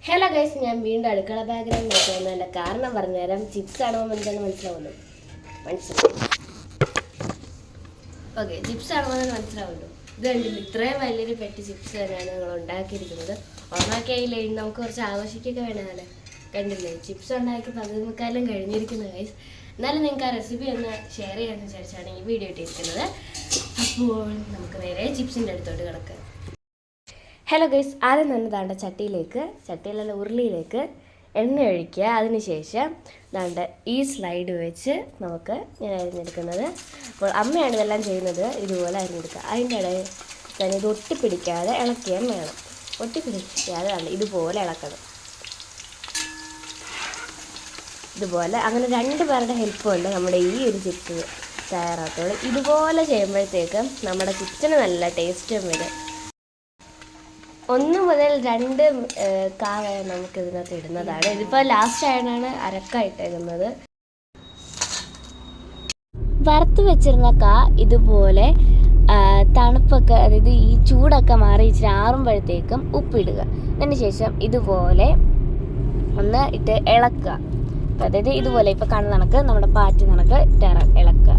Hello guys, ഞാൻ വീണ്ടും അടുക്കള ബാക്ക്ഗ്രൗണ്ട് നോക്കുന്നതിൻ്റെ കാരണം പറഞ്ഞുതരാം. ചിപ്സ് ആണോ എന്താണെന്ന് മനസ്സിലാവുള്ളൂ. ഓക്കെ, ചിപ്സ് ആണോ എന്ന് മനസ്സിലാവുള്ളൂ. ഇത് കണ്ടില്ല, ഇത്രയും വലിയൊരു പെട്ടി ചിപ്സ് തന്നെയാണ് ഞങ്ങൾ ഉണ്ടാക്കിയിരിക്കുന്നത്. ഒന്നാക്കിയായില്ലേ, നമുക്ക് കുറച്ച് ആഘോഷിക്കൊക്കെ വേണമല്ലേ. കണ്ടില്ലേ, ചിപ്സ് ഉണ്ടാക്കി 11 കഴിഞ്ഞിരിക്കുന്നത് ഗൈസ്. എന്നാലും നിങ്ങൾക്ക് ആ റെസിപ്പി ഒന്ന് ഷെയർ ചെയ്യാമെന്ന് വിചാരിച്ചാണ് ഈ വീഡിയോ ഇട്ടിരിക്കുന്നത്. അപ്പോൾ നമുക്ക് നേരെ ചിപ്സിൻ്റെ അടുത്തോട്ട് കിടക്കാം. ഹലോ ഗൈസ്, ആദ്യം തന്നെ ദാണ്ട ചട്ടിയിലല്ല ഉരുളിയിലേക്ക് എണ്ണ ഒഴിക്കുക. അതിനുശേഷം ദാണ്ട ഈ സ്ലൈഡ് വെച്ച് നമുക്ക് ഞാൻ അരിഞ്ഞെടുക്കുന്നത്. അപ്പോൾ അമ്മയാണ് ഇതെല്ലാം ചെയ്യുന്നത്. ഇതുപോലെ അരിഞ്ഞെടുക്കുക. അതിൻ്റെ ഇടയിൽ തന്നെ ഇത് ഒട്ടിപ്പിടിക്കാതെ ഇളക്കിയാൽ വേണം. ഒട്ടിപ്പിടിക്കാതെ ദാണ്ട ഇതുപോലെ ഇളക്കണം. ഇതുപോലെ അങ്ങനെ 2 പേരുടെ ഹെൽപ്പ് കൊണ്ട് നമ്മുടെ ഈ ഒരു ചിപ്സ് തയ്യാറാക്കുള്ളൂ. ഇതുപോലെ ചെയ്യുമ്പോഴത്തേക്കും നമ്മുടെ ചിപ്സിന് നല്ല ടേസ്റ്റും വരും. 1 മുതൽ 2 കായ നമുക്ക് ഇതിനകത്ത് ഇടുന്നതാണ്. ഇതിപ്പോൾ ലാസ്റ്റ് ആയിട്ടാണ് അരക്കായിട്ടേക്കുന്നത്. വറുത്ത് വെച്ചിരുന്ന ഇതുപോലെ തണുപ്പൊക്കെ, അതായത് ഈ ചൂടൊക്കെ മാറി ഇച്ചിരി ആറുമ്പോഴത്തേക്കും ഉപ്പിടുക. അതിന് ശേഷം ഇതുപോലെ ഒന്ന് ഇട്ട് ഇളക്കുക. അതായത് ഇതുപോലെ ഇപ്പോൾ കണ്ണ് കണക്ക് നമ്മുടെ പാറ്റ് കണക്ക് ഇളക്കുക.